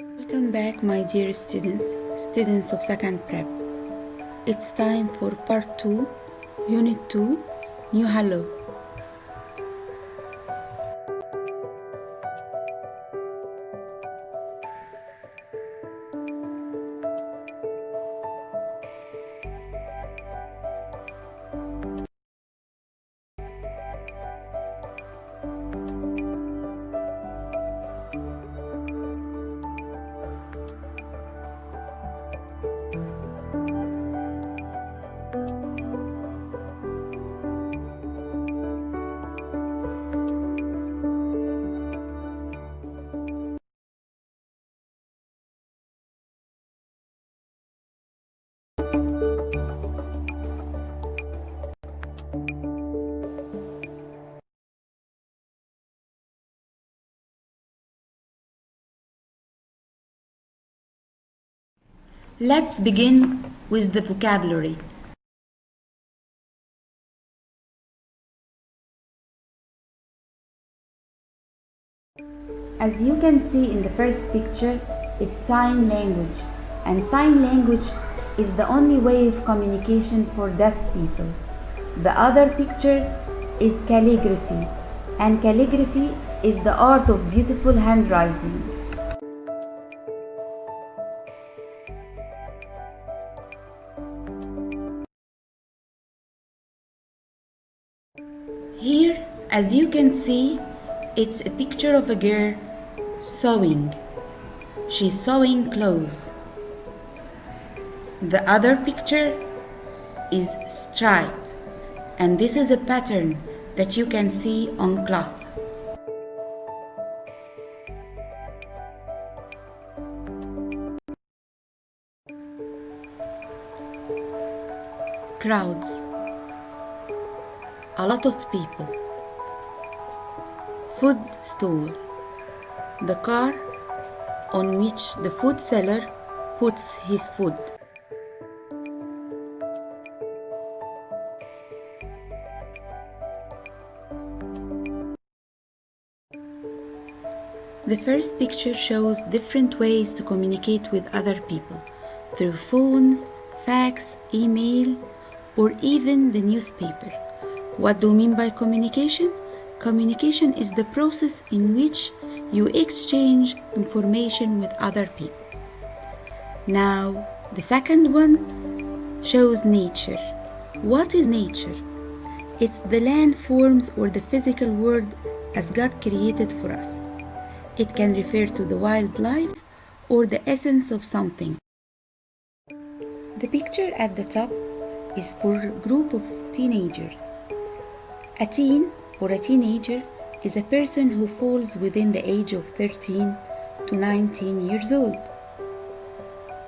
Welcome back, my dear students of second prep. It's time for part 2, unit 2, new hello. Let's begin with the vocabulary. As you can see in the first picture, it's sign language, and sign language is the only way of communication for deaf people. The other picture is calligraphy, and calligraphy is the art of beautiful handwriting. Here, as you can see, it's a picture of a girl sewing. She's sewing clothes. The other picture is striped, and this is a pattern that you can see on cloth. Crowds. A lot of people. Food stall. The car on which the food seller puts his food. The first picture shows different ways to communicate with other people through phones, fax, email, or even the newspaper. What do you mean by communication? Communication is the process in which you exchange information with other people. Now, the second one shows nature. What is nature? It's the landforms or the physical world as God created for us. It can refer to the wildlife or the essence of something. The picture at the top is for a group of teenagers. A teen or a teenager is a person who falls within the age of 13 to 19 years old.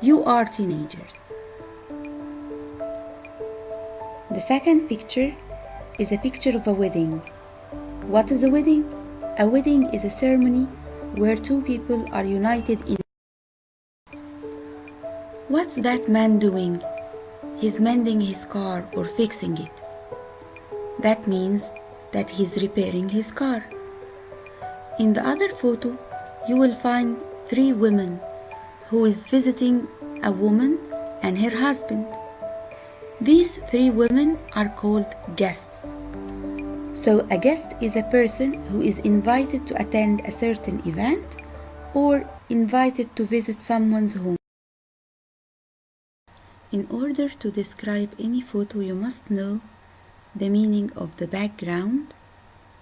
You are teenagers. The second picture is a picture of a wedding. What is a wedding? A wedding is a ceremony where two people are united in. What's that man doing? He's mending his car or fixing it. That means that he's repairing his car. In the other photo, you will find three women who is visiting a woman and her husband. These three women are called guests. So a guest is a person who is invited to attend a certain event or invited to visit someone's home. In order to describe any photo, you must know the meaning of the background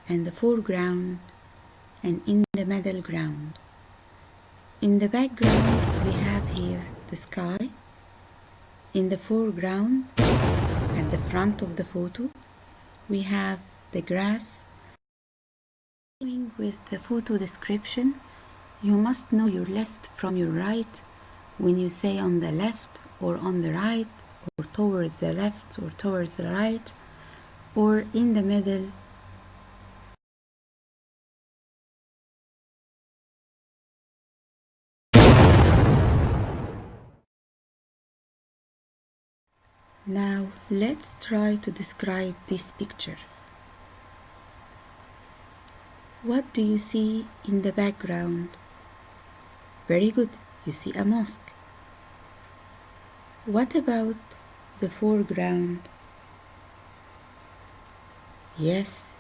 and the foreground and in the middle ground. In the background, we have here the sky. In the foreground, at the front of the photo, we have the grass. With the photo description, you must know your left from your right when you say on the left or on the right or towards the left or towards the right or in the middle. Now let's try to describe this picture. What do you see in the background? Very good. You see a mosque. What about the foreground? Yes,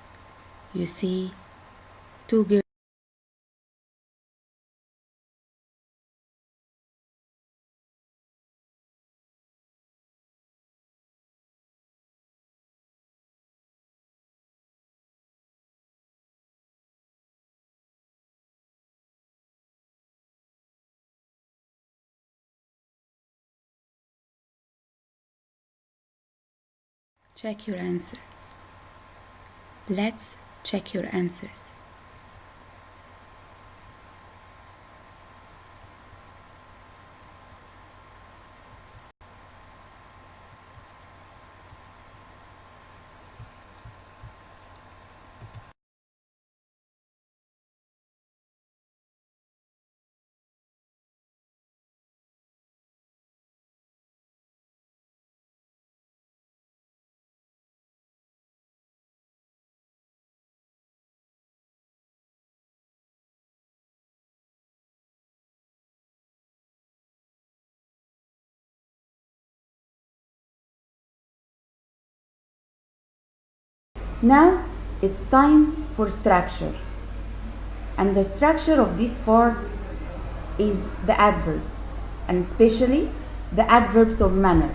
you see two girls. Check your answer. Let's check your answers. Now it's time for structure. And the structure of this part is the adverbs, and especially the adverbs of manner.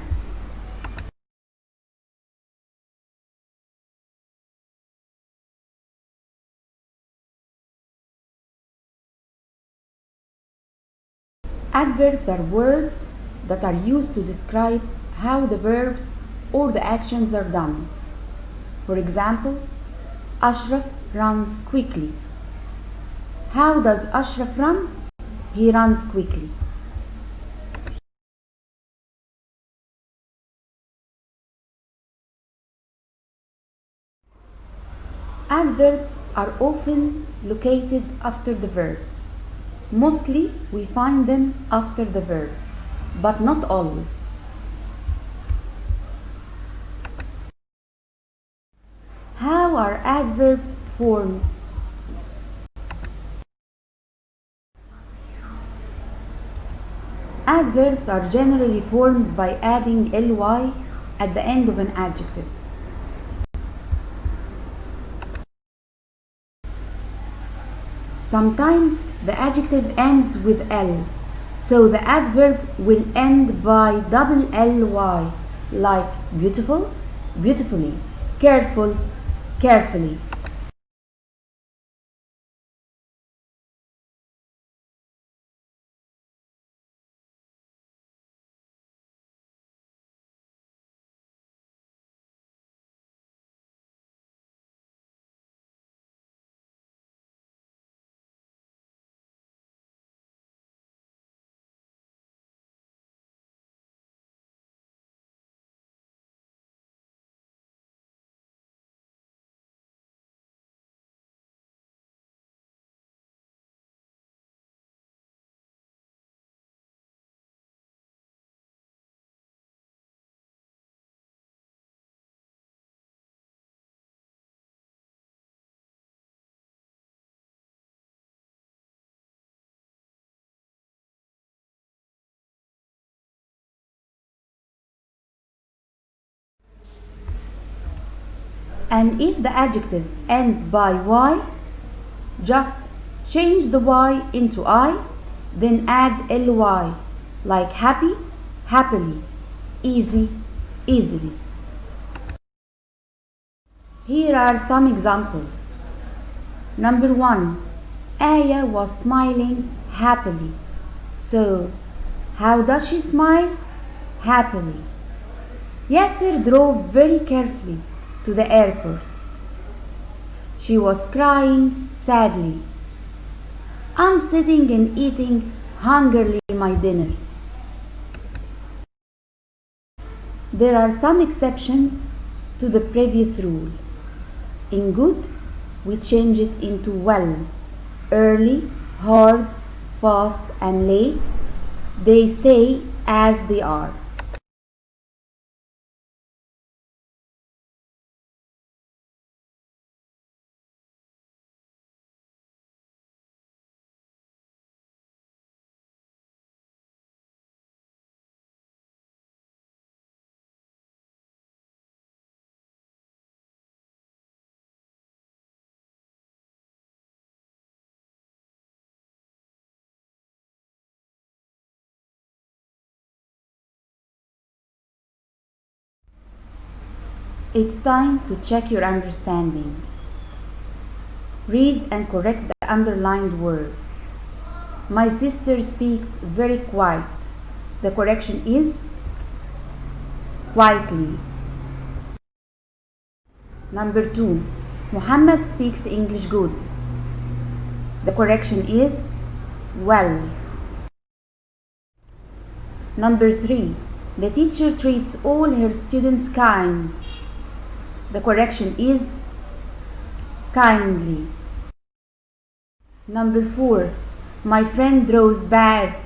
Adverbs are words that are used to describe how the verbs or the actions are done. For example, Ashraf runs quickly. How does Ashraf run? He runs quickly. Adverbs are often located after the verbs. Mostly we find them after the verbs, but not always. How are adverbs formed? Adverbs are generally formed by adding ly at the end of an adjective. Sometimes the adjective ends with l, so the adverb will end by double ly, like beautiful, beautifully, careful, carefully. And if the adjective ends by y, just change the y into I, then add ly, like happy, happily, easy, easily. Here are some examples. Number 1. Aya was smiling happily. So, how does she smile? Happily. Yasser drove very carefully to the airport. She was crying sadly. I'm sitting and eating hungrily my dinner. There are some exceptions to the previous rule. In good, we change it into well. Early, hard, fast, and late, they stay as they are. It's time to check your understanding. Read and correct the underlined words. My sister speaks very quiet. The correction is quietly. Number 2. Muhammad speaks English good. The correction is well. Number 3. The teacher treats all her students kind. The correction is kindly. Number 4. My friend draws bad.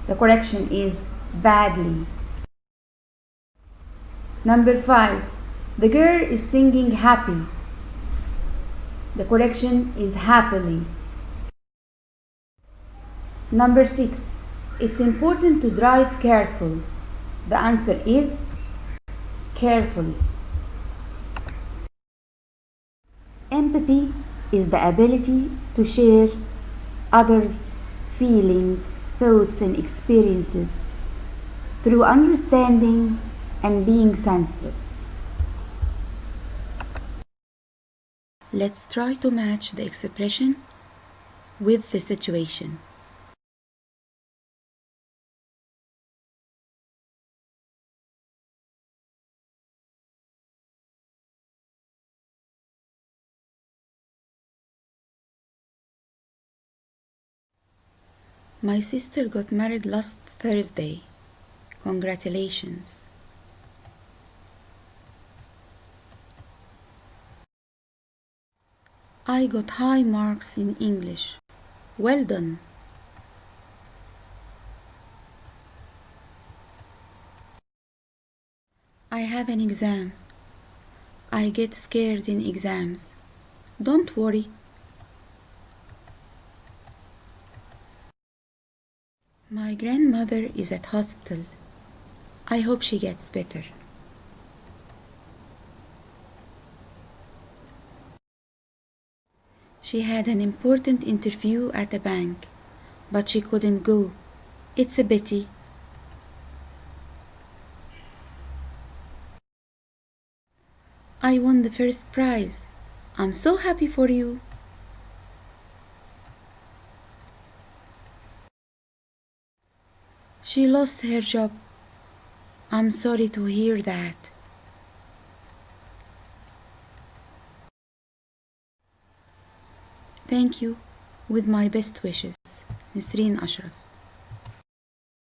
The correction is badly. Number 5. The girl is singing happy. The correction is happily. Number 6. It's important to drive careful. The answer is carefully. Empathy is the ability to share others' feelings, thoughts, and experiences through understanding and being sensitive. Let's try to match the expression with the situation. My sister got married last Thursday. Congratulations. I got high marks in English. Well done. I have an exam. I get scared in exams. Don't worry. My grandmother is at hospital. I hope she gets better. She had an important interview at a bank, but she couldn't go. It's a pity. I won the first prize. I'm so happy for you. She lost her job. I'm sorry to hear that. Thank you. With my best wishes. Nسرين أشرف.